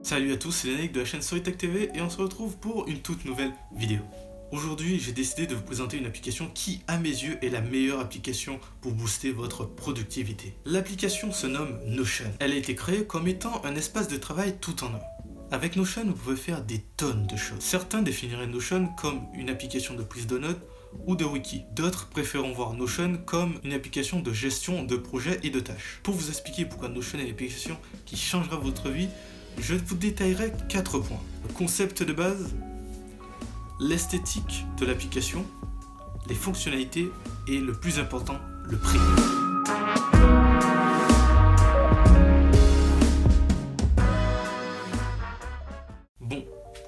Salut à tous, c'est Yannick de la chaîne StoryTech TV et on se retrouve pour une toute nouvelle vidéo. Aujourd'hui, j'ai décidé de vous présenter une application qui, à mes yeux, est la meilleure application pour booster votre productivité. L'application se nomme Notion. Elle a été créée comme étant un espace de travail tout en un. Avec Notion, vous pouvez faire des tonnes de choses. Certains définiraient Notion comme une application de prise de notes ou de wiki. D'autres préféreront voir Notion comme une application de gestion de projets et de tâches. Pour vous expliquer pourquoi Notion est une application qui changera votre vie, je vous détaillerai 4 points. Le concept de base, l'esthétique de l'application, les fonctionnalités et le plus important, le prix. Bon,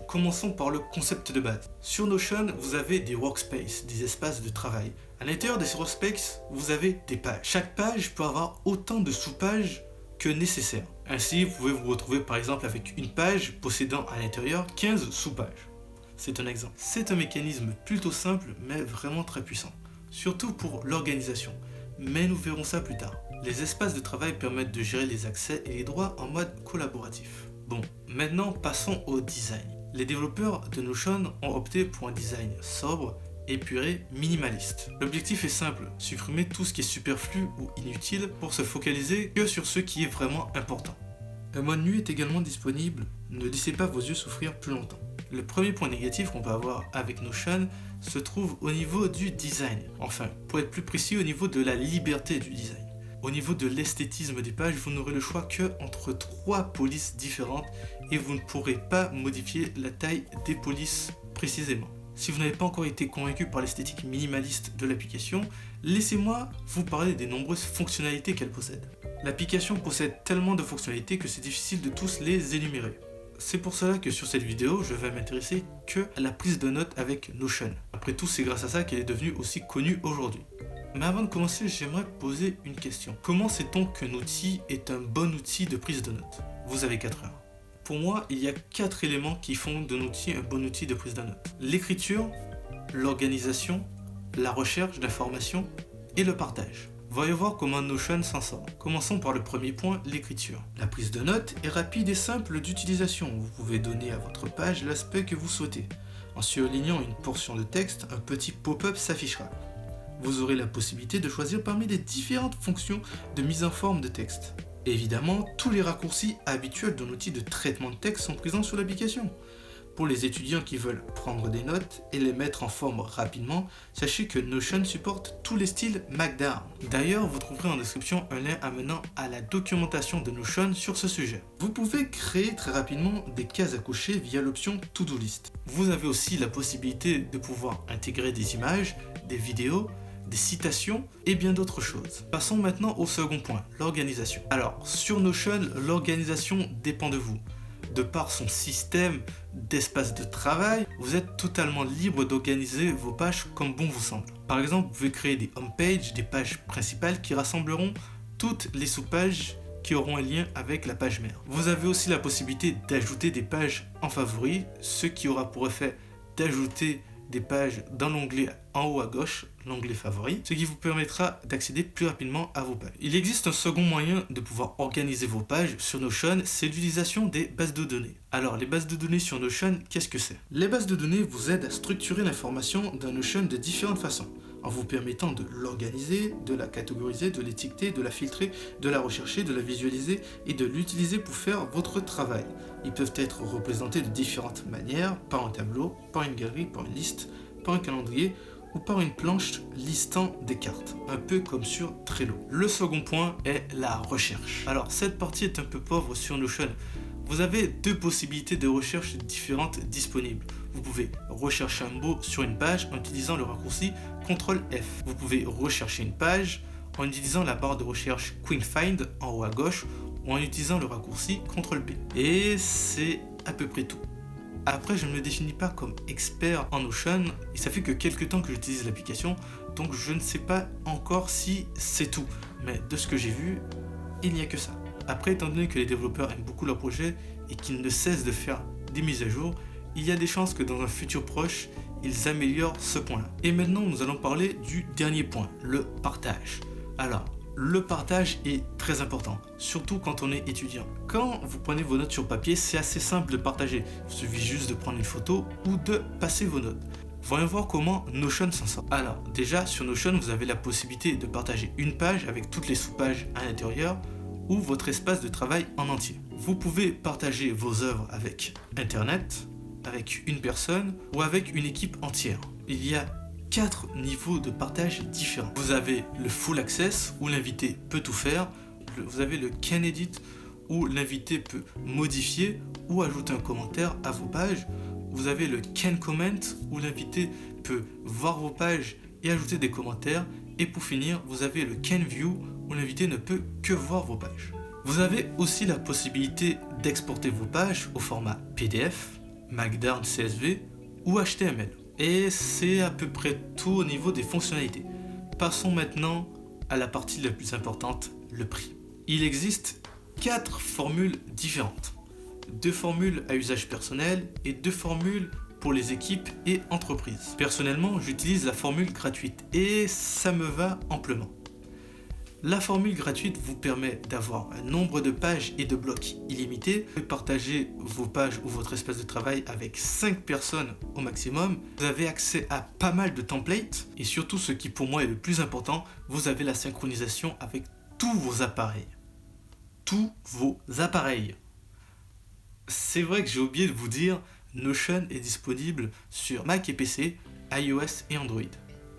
commençons par le concept de base. Sur Notion, vous avez des workspaces, des espaces de travail. À l'intérieur de ces workspaces, vous avez des pages. Chaque page peut avoir autant de sous-pages que nécessaire. Ainsi, vous pouvez vous retrouver par exemple avec une page possédant à l'intérieur 15 sous-pages. C'est un exemple. C'est un mécanisme plutôt simple mais vraiment très puissant, surtout pour l'organisation. Mais nous verrons ça plus tard. Les espaces de travail permettent de gérer les accès et les droits en mode collaboratif. Bon, maintenant passons au design. Les développeurs de Notion ont opté pour un design sobre, épuré, minimaliste. L'objectif est simple, supprimer tout ce qui est superflu ou inutile pour se focaliser que sur ce qui est vraiment important. Un mode nuit est également disponible, ne laissez pas vos yeux souffrir plus longtemps. Le premier point négatif qu'on peut avoir avec Notion se trouve au niveau du design. Enfin, pour être plus précis, au niveau de la liberté du design. Au niveau de l'esthétisme des pages, vous n'aurez le choix que entre 3 polices différentes et vous ne pourrez pas modifier la taille des polices précisément. Si vous n'avez pas encore été convaincu par l'esthétique minimaliste de l'application, laissez-moi vous parler des nombreuses fonctionnalités qu'elle possède. L'application possède tellement de fonctionnalités que c'est difficile de tous les énumérer. C'est pour cela que sur cette vidéo, je vais m'intéresser que à la prise de notes avec Notion. Après tout, c'est grâce à ça qu'elle est devenue aussi connue aujourd'hui. Mais avant de commencer, j'aimerais poser une question. Comment sait-on qu'un outil est un bon outil de prise de notes? Vous avez 4 heures. Pour moi, il y a 4 éléments qui font d'un outil un bon outil de prise de notes. L'écriture, l'organisation, la recherche d'informations et le partage. Voyons voir comment Notion s'en sort. Commençons par le premier point, l'écriture. La prise de notes est rapide et simple d'utilisation. Vous pouvez donner à votre page l'aspect que vous souhaitez. En surlignant une portion de texte, un petit pop-up s'affichera. Vous aurez la possibilité de choisir parmi les différentes fonctions de mise en forme de texte. Évidemment, tous les raccourcis habituels d'un outil de traitement de texte sont présents sur l'application. Pour les étudiants qui veulent prendre des notes et les mettre en forme rapidement, sachez que Notion supporte tous les styles Markdown. D'ailleurs, vous trouverez en description un lien amenant à la documentation de Notion sur ce sujet. Vous pouvez créer très rapidement des cases à cocher via l'option To-Do List. Vous avez aussi la possibilité de pouvoir intégrer des images, des vidéos, des citations et bien d'autres choses. Passons maintenant au second point, l'organisation. Alors, sur Notion, l'organisation dépend de vous. De par son système d'espace de travail, vous êtes totalement libre d'organiser vos pages comme bon vous semble. Par exemple, vous pouvez créer des homepages, des pages principales qui rassembleront toutes les sous-pages qui auront un lien avec la page mère. Vous avez aussi la possibilité d'ajouter des pages en favoris, ce qui aura pour effet d'ajouter des pages dans l'onglet en haut à gauche, l'onglet favori, ce qui vous permettra d'accéder plus rapidement à vos pages. Il existe un second moyen de pouvoir organiser vos pages sur Notion, c'est l'utilisation des bases de données. Alors, les bases de données sur Notion, qu'est-ce que c'est? Les bases de données vous aident à structurer l'information dans Notion de différentes façons, en vous permettant de l'organiser, de la catégoriser, de l'étiqueter, de la filtrer, de la rechercher, de la visualiser et de l'utiliser pour faire votre travail. Ils peuvent être représentés de différentes manières, par un tableau, par une galerie, par une liste, par un calendrier ou par une planche listant des cartes, un peu comme sur Trello. Le second point est la recherche. Alors cette partie est un peu pauvre sur Notion. Vous avez 2 possibilités de recherche différentes disponibles. Vous pouvez rechercher un mot sur une page en utilisant le raccourci CTRL-F. Vous pouvez rechercher une page en utilisant la barre de recherche Quick Find en haut à gauche ou en utilisant le raccourci CTRL-P. Et c'est à peu près tout. Après, je ne me définis pas comme expert en Notion et ça fait que quelques temps que j'utilise l'application, donc je ne sais pas encore si c'est tout. Mais de ce que j'ai vu, il n'y a que ça. Après, étant donné que les développeurs aiment beaucoup leur projet et qu'ils ne cessent de faire des mises à jour, il y a des chances que dans un futur proche, ils améliorent ce point-là. Et maintenant, nous allons parler du dernier point, le partage. Alors, Le partage est très important, surtout quand on est étudiant. Quand vous prenez vos notes sur papier, c'est assez simple de partager. Il suffit juste de prendre une photo ou de passer vos notes. Voyons voir comment Notion s'en sort. Alors, déjà, sur Notion, vous avez la possibilité de partager une page avec toutes les sous-pages à l'intérieur ou votre espace de travail en entier. Vous pouvez partager vos œuvres avec Internet, avec une personne ou avec une équipe entière. Il y a 4 niveaux de partage différents. Vous avez le full access où l'invité peut tout faire. Vous avez le can edit où l'invité peut modifier ou ajouter un commentaire à vos pages. Vous avez le can comment où l'invité peut voir vos pages et ajouter des commentaires. Et pour finir, vous avez le can view où l'invité ne peut que voir vos pages. Vous avez aussi la possibilité d'exporter vos pages au format PDF, Markdown CSV ou HTML. Et c'est à peu près tout au niveau des fonctionnalités. Passons maintenant à la partie la plus importante, le prix. Il existe 4 formules différentes. 2 formules à usage personnel et 2 formules pour les équipes et entreprises. Personnellement, j'utilise la formule gratuite et ça me va amplement. La formule gratuite vous permet d'avoir un nombre de pages et de blocs illimité. Vous pouvez partager vos pages ou votre espace de travail avec 5 personnes au maximum. Vous avez accès à pas mal de templates et surtout ce qui pour moi est le plus important, vous avez la synchronisation avec tous vos appareils. Tous vos appareils. C'est vrai que j'ai oublié de vous dire, Notion est disponible sur Mac et PC, iOS et Android.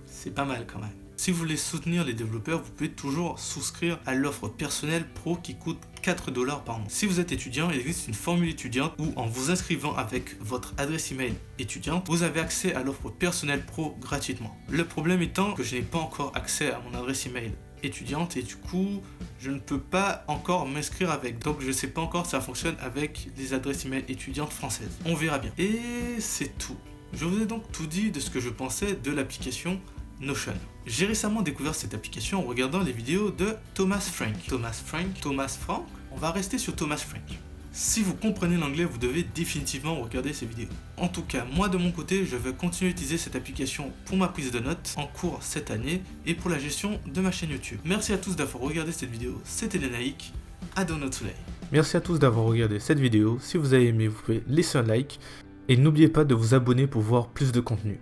C'est pas mal quand même. Si vous voulez soutenir les développeurs, vous pouvez toujours souscrire à l'offre personnelle pro qui coûte 4 $ par mois. Si vous êtes étudiant, il existe une formule étudiante où en vous inscrivant avec votre adresse email étudiante, vous avez accès à l'offre personnelle pro gratuitement. Le problème étant que je n'ai pas encore accès à mon adresse email étudiante et du coup je ne peux pas encore m'inscrire avec, donc je ne sais pas encore si ça fonctionne avec les adresses email étudiantes françaises. On verra bien. Et c'est tout. Je vous ai donc tout dit de ce que je pensais de l'application Notion. J'ai récemment découvert cette application en regardant les vidéos de Thomas Frank. Thomas Frank. On va rester sur Thomas Frank. Si vous comprenez l'anglais, vous devez définitivement regarder ces vidéos. En tout cas, moi de mon côté, je vais continuer d'utiliser cette application pour ma prise de notes en cours cette année et pour la gestion de ma chaîne YouTube. Merci à tous d'avoir regardé cette vidéo. C'était Lenaïk. À Donut Today. Merci à tous d'avoir regardé cette vidéo. Si vous avez aimé, vous pouvez laisser un like et n'oubliez pas de vous abonner pour voir plus de contenu.